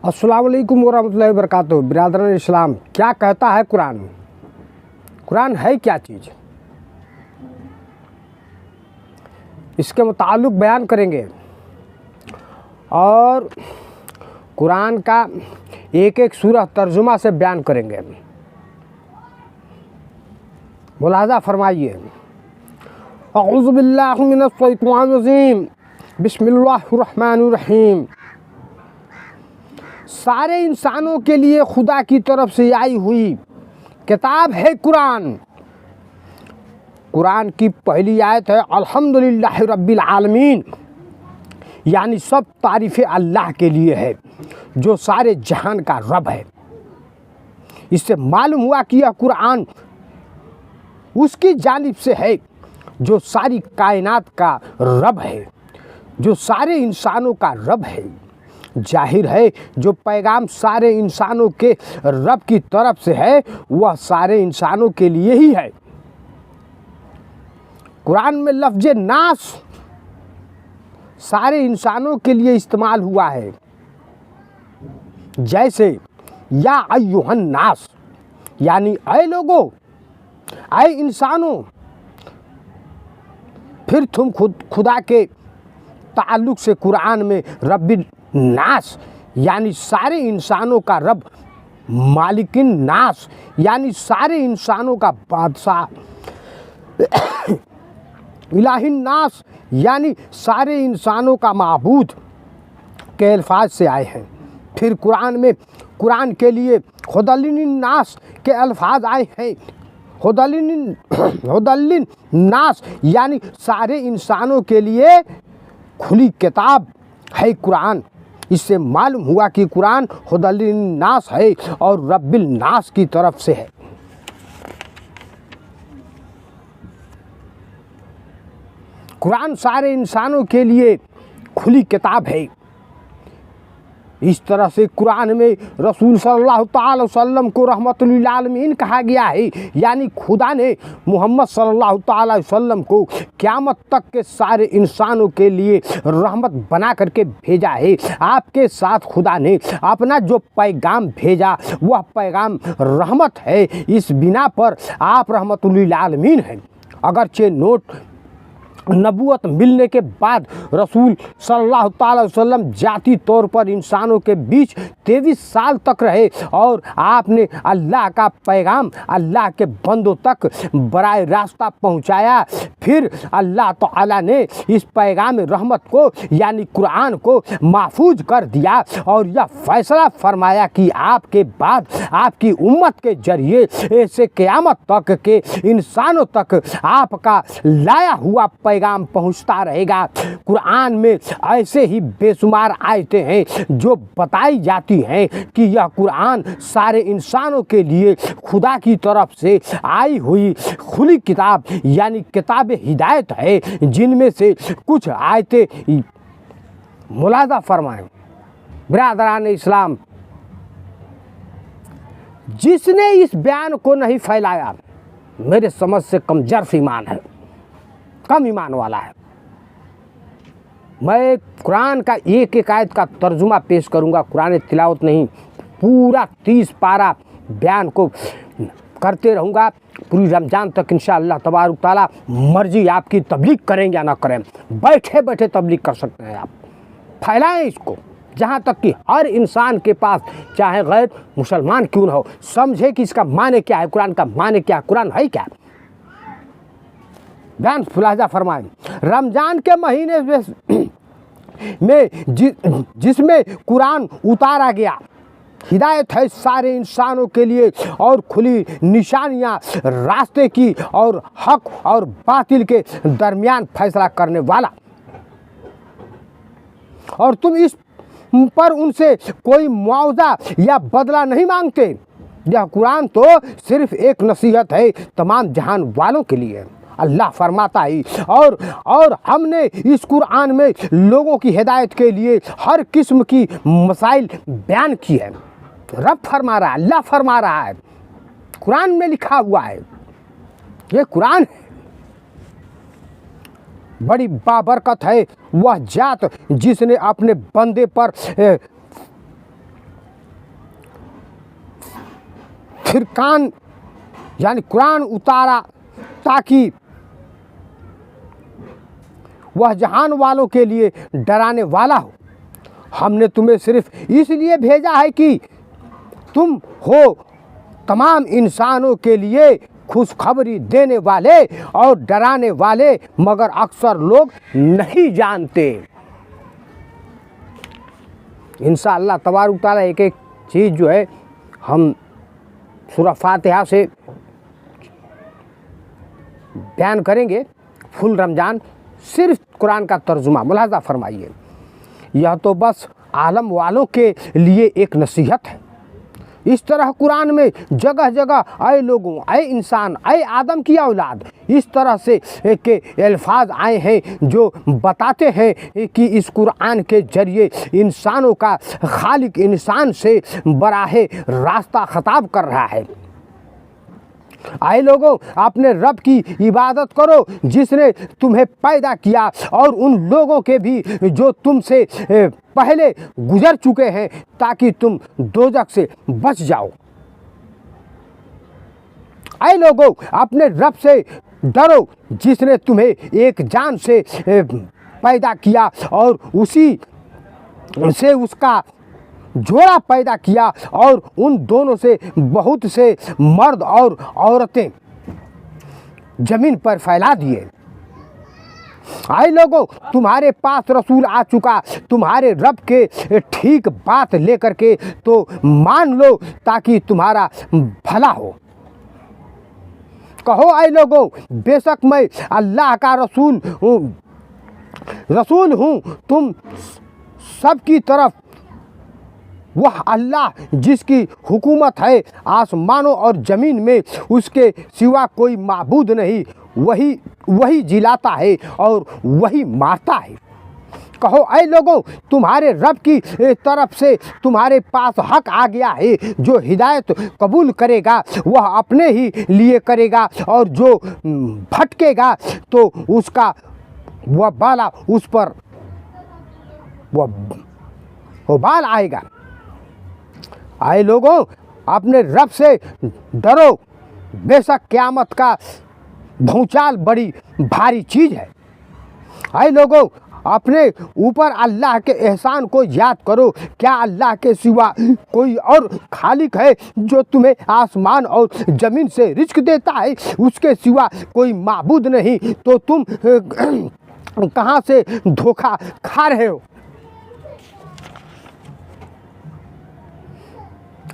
अस्सलाम वालेकुम वरहमतुल्लाहि वबरकातुहू। बिरादरान इस्लाम, क्या कहता है कुरान? कुरान है क्या चीज़, इसके मुताल्लिक़ बयान करेंगे और कुरान का एक एक सूरह तर्जुमा से बयान करेंगे। मुलाहज़ा फरमाइए। अऊज़ु बिल्लाहि मिनश शैतानिर रजीम, बिस्मिल्लाहिर रहमानिर रहीम। सारे इंसानों के लिए खुदा की तरफ से आई हुई किताब है कुरान। कुरान की पहली आयत है अल्हम्दुलिल्लाहि रब्बिल आलमीन, यानी सब तारीफ़ें अल्लाह के लिए है जो सारे जहान का रब है। इससे मालूम हुआ कि यह कुरान उसकी जानिब से है जो सारी कायनात का रब है, जो सारे इंसानों का रब है। जाहिर है जो पैगाम सारे इंसानों के रब की तरफ से है वह सारे इंसानों के लिए ही है। कुरान में लफ्ज़ नास सारे इंसानों के लिए इस्तेमाल हुआ है, जैसे या अय्युहन नास, यानी ऐ लोगों, ऐ इंसानों। फिर तुम खुदा के ताल्लुक़ से कुरान में रब्बिल नास यानी सारे इंसानों का रब, मालिकिन नास यानी सारे इंसानों का बादशाह, इलाहिन नास यानी सारे इंसानों का माबूद के अल्फाज से आए हैं। फिर कुरान में कुरान के लिए हुदल्लिन नास के अल्फाज आए हैं। हुदल्लिन नास यानी सारे इंसानों के लिए खुली किताब है कुरान। इससे मालूम हुआ कि कुरान हुदल्लिन नास है और रब्बिल नास की तरफ से है। कुरान सारे इंसानों के लिए खुली किताब है। इस तरह से कुरान में रसूल सल्लल्लाहु अलैहि वसल्लम को रहमतुल आलमीन कहा गया है, यानी खुदा ने मोहम्मद सल्लल्लाहु अलैहि वसल्लम को क़यामत तक के सारे इंसानों के लिए रहमत बना करके भेजा है। आपके साथ खुदा ने अपना जो पैगाम भेजा वह पैगाम रहमत है। इस बिना पर आप रहमतुल आलमीन हैं। अगरचे नबूवत मिलने के बाद रसूल सल्लल्लाहु अलैहि वसल्लम जाती तौर पर इंसानों के बीच 23 साल तक रहे और आपने अल्लाह का पैगाम अल्लाह के बंदों तक बराह रास्ता पहुंचाया। फिर अल्लाह ताला ने इस पैगाम रहमत को यानी कुरान को महफूज कर दिया और यह फैसला फरमाया कि आपके बाद आपकी उम्मत के जरिए ऐसे क़यामत तक के इंसानों तक आपका लाया हुआ पैगाम पहुंचता रहेगा। कुरान में ऐसे ही बेशुमार आयतें हैं जो बताई जाती हैं कि यह कुरान सारे इंसानों के लिए खुदा की तरफ से आई हुई खुली किताब यानी किताब हिदायत है, जिनमें से कुछ आयतें मुलाहज़ा फरमाएं। बिरादरान इस्लाम, जिसने इस बयान को नहीं फैलाया मेरे समझ से कमजोर ईमान है, कम ईमान वाला है। मैं कुरान का एक एक आयत का तर्जुमा पेश करूंगा। कुरान तिलावत नहीं, पूरा 30 पारा बयान को करते रहूंगा पूरी रमज़ान तक इंशाअल्लाह तबारक ताला। मर्जी आपकी, तबलीग करें या ना करें, बैठे बैठे तबलीग कर सकते हैं आप। फैलाएं इसको जहाँ तक कि हर इंसान के पास, चाहे गैर मुसलमान क्यों न हो, समझे कि इसका माने क्या है, कुरान का माने क्या, कुरान है क्या। ध्यान मुलाहज़ा फरमाएं। रमज़ान के महीने में जिसमें कुरान उतारा गया, हिदायत है सारे इंसानों के लिए और खुली निशानियां रास्ते की और हक और बातिल के दरमियान फैसला करने वाला। और तुम इस पर उनसे कोई मुआवजा या बदला नहीं मांगते। यह कुरान तो सिर्फ एक नसीहत है तमाम जहान वालों के लिए। अल्लाह फरमाता है और हमने इस कुरान में लोगों की हिदायत के लिए हर किस्म की मसाइल बयान की है। रब फरमा रहा है, अल्लाह फरमा रहा है, कुरान में लिखा हुआ है। ये कुरान है। बड़ी बाबरकत है वह जात जिसने अपने बंदे पर फुरकान यानी कुरान उतारा ताकि वह जहान वालों के लिए डराने वाला हो। हमने तुम्हें सिर्फ इसलिए भेजा है कि तुम हो तमाम इंसानों के लिए खुशखबरी देने वाले और डराने वाले, मगर अक्सर लोग नहीं जानते। इंशाअल्लाह तबारक तआला एक एक चीज़ जो है हम सूरह फातिहा से बयान करेंगे। फुल रमज़ान सिर्फ कुरान का तर्जुमा मुलाज़ा फरमाइए। यह तो बस आलम वालों के लिए एक नसीहत है। इस तरह कुरान में जगह जगह आए लोगों, आए इंसान, आए आदम की औलाद, इस तरह से के अल्फाज आए हैं जो बताते हैं कि इस कुरान के जरिए इंसानों का खालिक इंसान से बराहे रास्ता खिताब कर रहा है। आए लोगों, अपने रब की इबादत करो जिसने तुम्हें पैदा किया और उन लोगों के भी जो तुमसे पहले गुजर चुके हैं, ताकि तुम दोजख से बच जाओ। आए लोगों, अपने रब से डरो जिसने तुम्हें एक जान से पैदा किया और उसी से उसका जोड़ा पैदा किया और उन दोनों से बहुत से मर्द और औरतें जमीन पर फैला दिए। आए लोगों, तुम्हारे पास रसूल आ चुका, तुम्हारे रब के ठीक बात लेकर के तो मान लो ताकि तुम्हारा भला हो। कहो आए लोगों, बेशक मैं अल्लाह का रसूल हूँ तुम सबकी तरफ। वह अल्लाह जिसकी हुकूमत है आसमानों और ज़मीन में, उसके सिवा कोई माबूद नहीं, वही जिलाता है और वही मारता है। कहो ऐ लोगों, तुम्हारे रब की तरफ से तुम्हारे पास हक आ गया है। जो हिदायत कबूल करेगा वह अपने ही लिए करेगा, और जो भटकेगा तो उसका वह बाला उस पर वो बाल आएगा। आए लोगों, अपने रब से डरो, बेशक क़यामत का भूचाल बड़ी भारी चीज़ है। आए लोगों, अपने ऊपर अल्लाह के एहसान को याद करो। क्या अल्लाह के सिवा कोई और खालिक है जो तुम्हें आसमान और ज़मीन से रिज़्क देता है? उसके सिवा कोई माबूद नहीं, तो तुम कहाँ से धोखा खा रहे हो?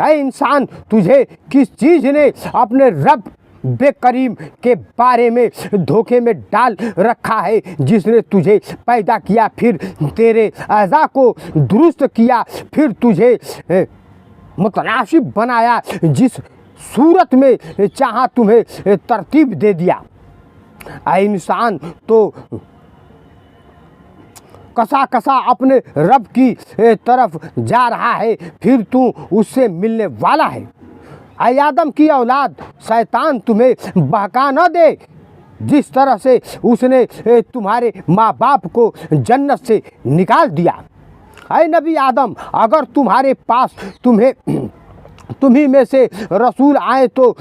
ऐ इंसान, तुझे किस चीज़ ने अपने रब बेकरीम के बारे में धोखे में डाल रखा है, जिसने तुझे पैदा किया, फिर तेरे अज़ा को दुरुस्त किया, फिर तुझे मुतनासिब बनाया, जिस सूरत में चाहा तुम्हें तरतीब दे दिया। ऐ इंसान, तो कसा कसा अपने रब की तरफ जा रहा है, फिर तू उससे मिलने वाला है। ऐ आदम की औलाद, शैतान तुम्हें बहका न दे जिस तरह से उसने तुम्हारे माँ बाप को जन्नत से निकाल दिया। ऐ नबी आदम, अगर तुम्हारे पास तुम्ही में से रसूल आए तो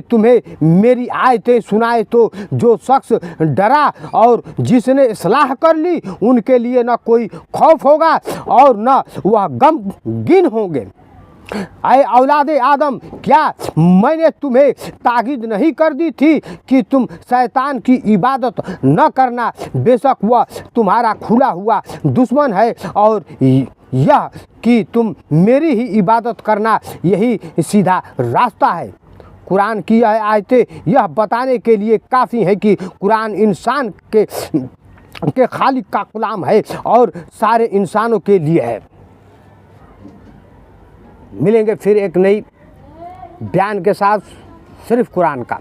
तुम्हें मेरी आयतें सुनाए, तो जो शख्स डरा और जिसने इस्लाह कर ली, उनके लिए न कोई खौफ होगा और न वह गमगीन होंगे। ऐ औलादे आदम, क्या मैंने तुम्हें ताकीद नहीं कर दी थी कि तुम शैतान की इबादत न करना? बेशक वह तुम्हारा खुला हुआ दुश्मन है, और यह कि तुम मेरी ही इबादत करना, यही सीधा रास्ता है। कुरान की यह आयतें यह बताने के लिए काफ़ी है कि कुरान इंसान के खालिक का गुलाम है और सारे इंसानों के लिए है। मिलेंगे फिर एक नई बयान के साथ, सिर्फ कुरान का।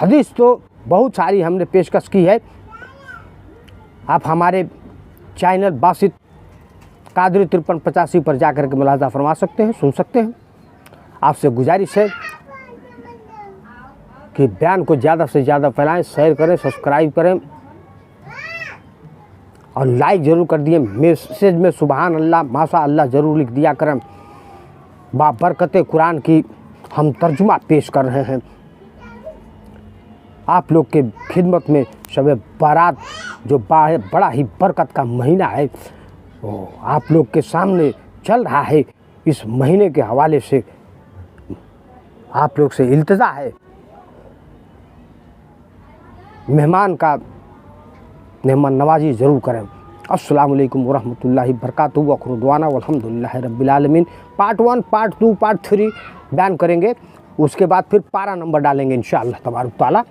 हदीस तो बहुत सारी हमने पेशकश की है। आप हमारे चैनल बासित कादरी 5385 पर जाकर के मुलाज़ा फरमा सकते हैं, सुन सकते हैं। आपसे गुजारिश है कि बयान को ज़्यादा से ज़्यादा फैलाएं, शेयर करें, सब्सक्राइब करें और लाइक ज़रूर कर दिए। मैसेज में सुबहान अल्लाह, माशा अल्लाह ज़रूर लिख दिया करें। बाबरकत कुरान की हम तर्जुमा पेश कर रहे हैं। आप लोग के खिदमत में शब बारात जो बड़ा ही बरकत का महीना है वो आप लोग के सामने चल रहा है। इस महीने के हवाले से आप लोग से इल्तिजा है, मेहमान नवाजी ज़रूर करें। अस्सलामु अलैकुम वरहमतुल्लाहि बरकातहू व आखिरु दुआना वल्हम्दुलिल्लाहि रब्बिल आलमीन। पार्ट 1, पार्ट 2, पार्ट 3 बयान करेंगे, उसके बाद फिर पारा नंबर डालेंगे इंशाअल्लाह तबारक तआला।